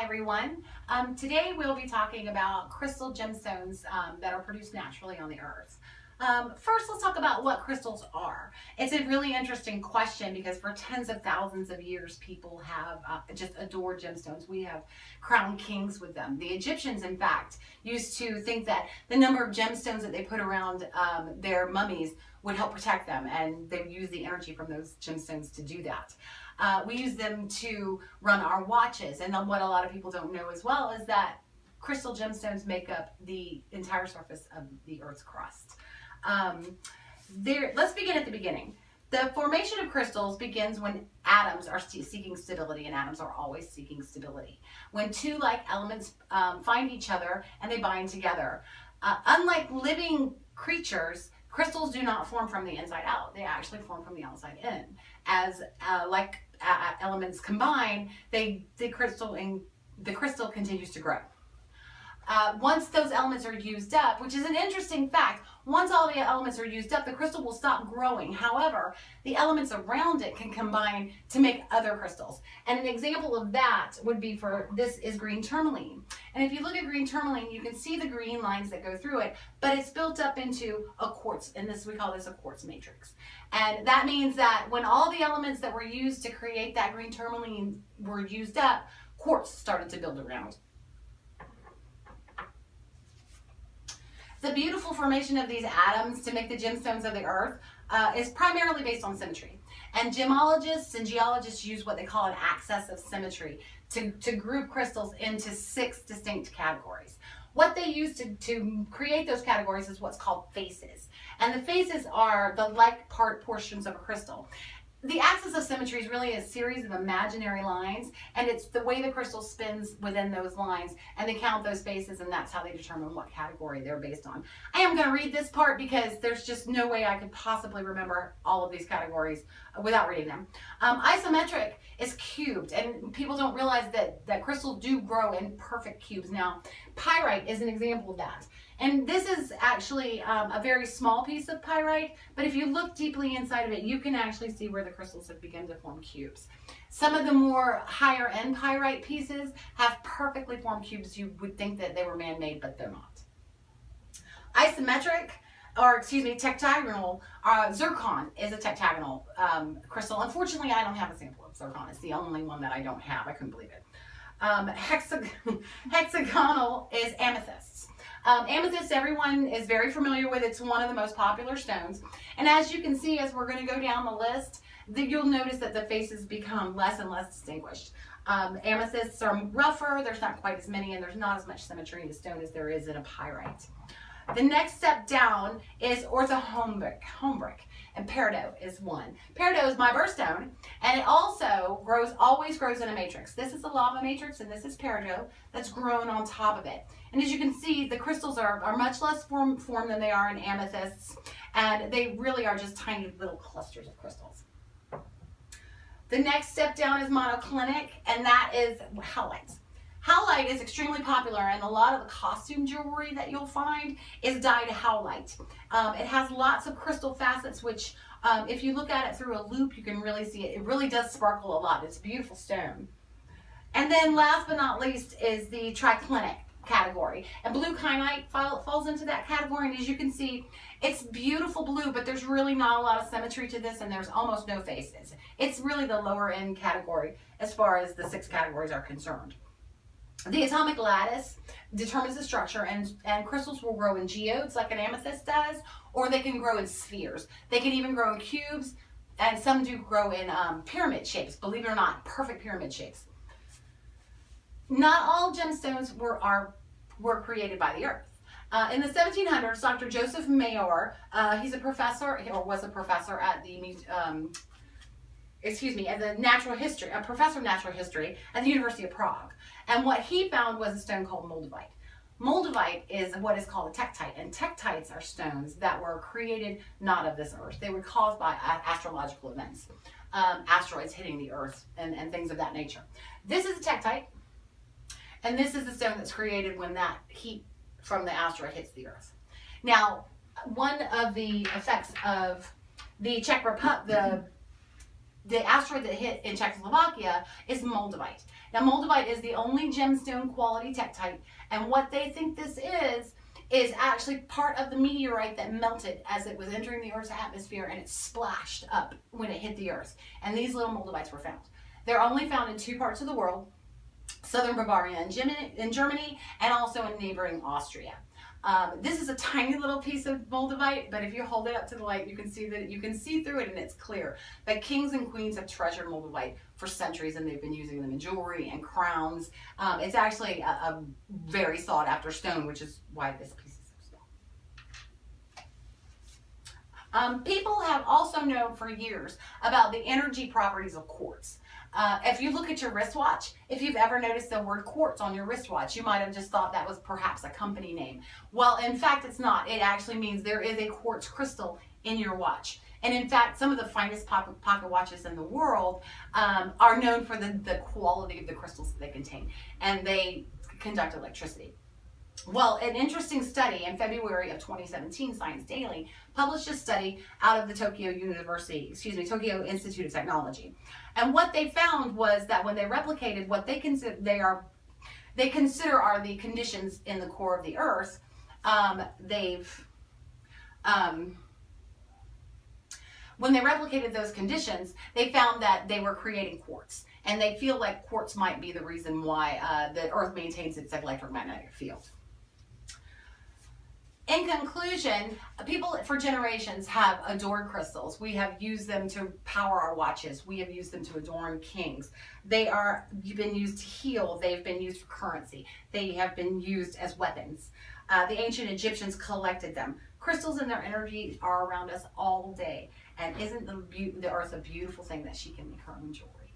Hi everyone. Today we'll be talking about crystal gemstones that are produced naturally on the earth. First, let's talk about what crystals are. It's a really interesting question because for tens of thousands of years, people have just adored gemstones. We have crowned kings with them. The Egyptians, in fact, used to think that the number of gemstones that they put around their mummies would help protect them, and they would use the energy from those gemstones to do that. We use them to run our watches, and what a lot of people don't know as well is that crystal gemstones make up the entire surface of the Earth's crust. Let's begin at the beginning. The formation of crystals begins when atoms are seeking stability, and atoms are always seeking stability. When two like elements find each other and they bind together. Unlike living creatures, crystals do not form from the inside out. They actually form from the outside in. As elements combine, the crystal continues to grow. Once those elements are used up, which is an interesting fact, once all the elements are used up, the crystal will stop growing. However, the elements around it can combine to make other crystals. And an example of that would be this is green tourmaline. And if you look at green tourmaline, you can see the green lines that go through it, but it's built up into a quartz, and we call this a quartz matrix. And that means that when all the elements that were used to create that green tourmaline were used up, quartz started to build around. The beautiful formation of these atoms to make the gemstones of the earth is primarily based on symmetry. And gemologists and geologists use what they call an axis of symmetry to group crystals into 6 distinct categories. What they use to create those categories is what's called faces. And the faces are the like portions of a crystal. The axis of symmetry is really a series of imaginary lines, and it's the way the crystal spins within those lines, and they count those faces, and that's how they determine what category they're based on. I am going to read this part because there's just no way I could possibly remember all of these categories without reading them. Isometric is cubed, and people don't realize that crystals do grow in perfect cubes. Now, pyrite is an example of that. And this is actually a very small piece of pyrite, but if you look deeply inside of it, you can actually see where the crystals have begun to form cubes. Some of the more higher end pyrite pieces have perfectly formed cubes. You would think that they were man-made, but they're not. Tectagonal, zircon is a tectagonal crystal. Unfortunately, I don't have a sample of zircon. It's the only one that I don't have. I couldn't believe it. Hexagonal is amethysts. Amethyst, everyone is very familiar with. It's one of the most popular stones. And as you can see, as we're going to go down the list, you'll notice that the faces become less and less distinguished. Amethysts are rougher, there's not quite as many, and there's not as much symmetry in the stone as there is in a pyrite. The next step down is orthorhombic, and peridot is one. Peridot is my birthstone, and it also always grows in a matrix. This is a lava matrix, and this is peridot that's grown on top of it. And as you can see, the crystals are much less formed than they are in amethysts, and they really are just tiny little clusters of crystals. The next step down is monoclinic, and that is howlite. Howlite is extremely popular, and a lot of the costume jewelry that you'll find is dyed howlite. It has lots of crystal facets, which if you look at it through a loop, you can really see it. It really does sparkle a lot. It's a beautiful stone. And then last but not least is the triclinic category. And blue kyanite falls into that category, and as you can see, it's beautiful blue, but there's really not a lot of symmetry to this, and there's almost no faces. It's really the lower end category as far as the 6 categories are concerned. The atomic lattice determines the structure, and crystals will grow in geodes like an amethyst does, or they can grow in spheres. They can even grow in cubes, and some do grow in pyramid shapes, believe it or not, perfect pyramid shapes. Not all gemstones were created by the earth. In the 1700s, Dr. Joseph Mayor, he's a professor, or was a professor at a professor of natural history at the University of Prague. And what he found was a stone called moldavite. Moldavite is what is called a tektite, and tektites are stones that were created not of this earth. They were caused by astrological events, asteroids hitting the earth and things of that nature. This is a tektite, and this is the stone that's created when that heat from the asteroid hits the earth. Now, one of the effects of the the asteroid that hit in Czechoslovakia is moldavite. Now, moldavite is the only gemstone quality tektite, and what they think this is actually part of the meteorite that melted as it was entering the Earth's atmosphere, and it splashed up when it hit the Earth. And these little moldavites were found. They're only found in 2 parts of the world, southern Bavaria in Germany, and also in neighboring Austria. This is a tiny little piece of moldavite, but if you hold it up to the light, you can see that you can see through it, and it's clear. But kings and queens have treasured moldavite for centuries, and they've been using them in jewelry and crowns. It's actually a very sought after stone, which is why this piece is so small. People have also known for years about the energy properties of quartz. If you look at your wristwatch, if you've ever noticed the word quartz on your wristwatch, you might have just thought that was perhaps a company name. Well, in fact, it's not. It actually means there is a quartz crystal in your watch. And in fact, some of the finest pocket watches in the world are known for the quality of the crystals that they contain, and they conduct electricity. Well, an interesting study in February of 2017, Science Daily, published a study out of the Tokyo Institute of Technology. And what they found was that when they replicated what they consider are the conditions in the core of the Earth, when they replicated those conditions, they found that they were creating quartz. And they feel like quartz might be the reason why the Earth maintains its electromagnetic field. In conclusion, people for generations have adored crystals. We have used them to power our watches. We have used them to adorn kings. They've been used to heal. They've been used for currency. They have been used as weapons. The ancient Egyptians collected them. Crystals and their energy are around us all day. And isn't the Earth a beautiful thing that she can make her own jewelry?